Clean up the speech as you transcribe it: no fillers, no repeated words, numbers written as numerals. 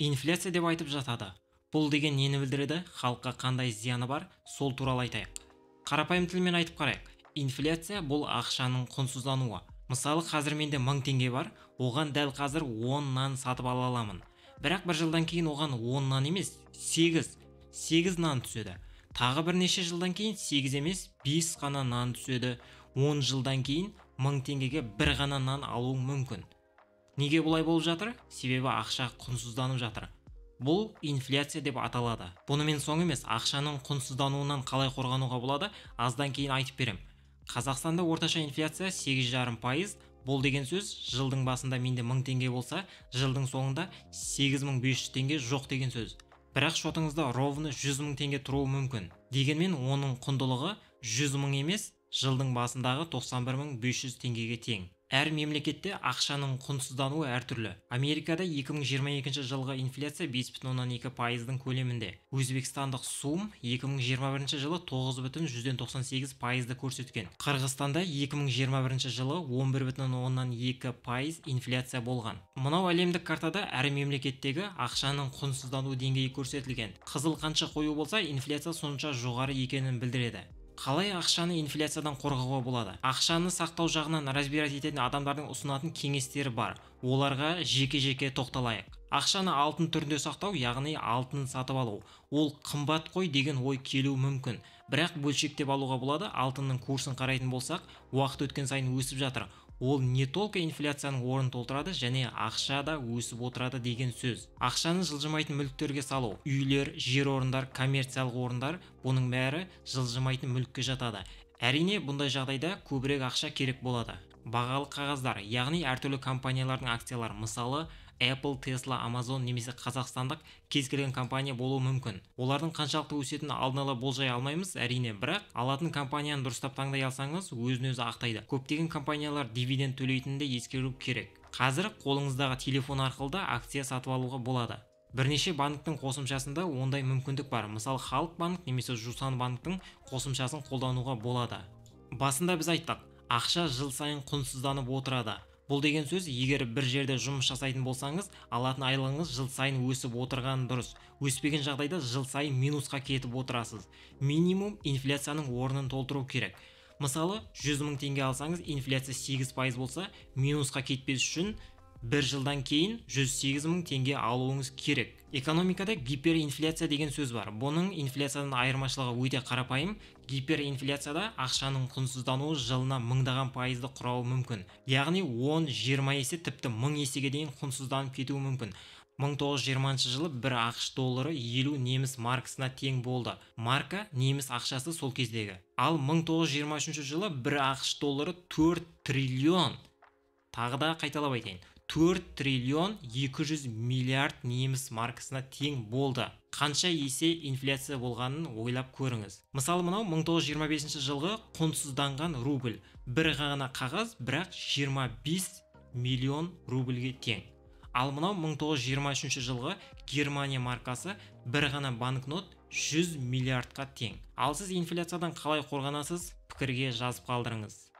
Инфляция деп айтып жатады. Бұл деген нені білдіреді? Халыққа қандай зияны бар? Сол туралы айтайық. Қарапайым тілмен айтып қарайық. Инфляция бұл ақшаның құнсыздануы. Мысалы, қазір менде 1000 теңге бар, оған дәл қазір 10 нан сатып ала аламын. Бірақ бір жылдан кейін оған 10 нан емес, 8 нан түседі. Тағы бірнеше жылдан кейін 8 емес, 5 қана нан түседі. 10 жылдан кейін 1000 теңгеге бір ғана нан алуың мүмкін. Неге бұлай болып жатыр? Себебі ақша құнсызданып жатыр. Бұл инфляция деп аталады. Бұнымен соң емес, ақшаның құнсыздануынан қалай қорғануға болады, аздан кейін айтып берем. Қазақстанда орташа инфляция 8,5%. Бұл деген сөз, жылдың басында менде 1000 теңге болса, жылдың соңында 8500 теңге жоқ деген сөз. Бірақ шотыңызда ровно 100 000 теңге тұруы мүмкін. Дегенмен оның құндылығы 100 000 емес, жылдың басындағы 91 500 теңгеге тең. Әр мемлекетте ақшаның құнсыздануы әртүрлі. Америкада 2022 жылғы инфляция 5,2%-ның көлемінде. Өзбекстандық сум 2021 жылы 9,98%-ды көрсеткен. Қырғызстанда 2021 жылы 11,2% инфляция болған. Мынау әлемдік картада әр мемлекеттегі ақшаның құнсыздану деңгейі көрсетілген. Қызыл қанша қою болса, инфляция сонша жоғары екенін білдіреді. Қалай ақшаны инфляциядан қорғауға болады? Ақшаны сақтау жағынан разбирать ететін адамдардың ұсынатын кеңестері бар. Оларға жеке-жеке тоқталайық. Ақшаны алтын түрінде сақтау, яғни алтын сатып алу. Ол қымбат қой деген ой келуі мүмкін. Бірақ бөлшектеп алуға болады. Алтынның курсын қарайтын болсақ, уақыт өткен сайын өсіп жатыр. Ол не только инфляцияның орнын толтырады, және ақша да өсіп отырады деген сөз. Ақшаны жылжымайтын мүліктерге салу, үйлер, жер орындар, коммерциялық орындар, бұның бәрі жылжымайтын мүлікке жатады. Әрине, бұндай жағдайда көбірек ақша керек болады. Бағалы қағаздар, яғни әртүрлі компаниялардың акциялары, мысалы Apple, Tesla, Amazon немесе қазақстандық кез келген компания болуы мүмкін. Олардың қаншалықты өсетінін алдын ала болжай алмаймыз, әрине, бірақ алатын компанияны дұрыстап таңдай алсаңыз, өзін-өзі ақтайды. Көптеген компаниялар дивиденд төлейтінін де ескеру керек. Қазір қолыңыздағы телефон арқылы да акция сатып алуға болады. Бірнеше банктің қосымшасында ондай мүмкіндік бар. Мысалы, Халық банк немесе Жусан банктың қосымшасын қолдануға болады. Басында біз айттық, ақша жыл сайын құнсызданып отырады. Бұл деген сөз, егер бір жерде жұмыс жасайтын болсаңыз, алатын айлығыңыз жыл сайын өсіп отырған дұрыс. Өспеген жағдайда жыл сайын минусқа кетіп отырасыз. Минимум инфляцияның орнын толтыру керек. Мысалы, 100 000 теңге алсаңыз, инфляция 8% болса, минусқа кетпес үшін бір жылдан кейін 108 000 теңге алуыңыз керек. Экономикада гиперинфляция деген сөз бар. Бұның инфляциядан айырмашылығы өте қарапайым. Гиперинфляцияда ақшаның құнсыздануы жылына мыңдаған пайызды құрауы мүмкін. Яғни 10-20 есе, тіпті 1000 есеге дейін құнсызданып кетуі мүмкін. 1920 жылы бір ақш доллары 50 неміс маркасына тең болды. Марка неміс ақшасы сол кездегі. Ал 1923 жылы бір ақш доллары 4 триллион. Тағы да қайталап айтайын. 4 триллион 200 миллиард неміс маркасына тең болды. Қанша есе инфляция болғанын ойлап көріңіз. Мысалы, мынау 1925 жылғы құнсызданған рубль. Бір ғана қағаз, бірақ 25 миллион рубльге тең. Ал мынау 1923 жылғы Германия маркасы, бір ғана банкнот 100 миллиардқа тең. Ал сіз инфляциядан қалай қорғанасыз? Пікірге жазып қалдырыңыз.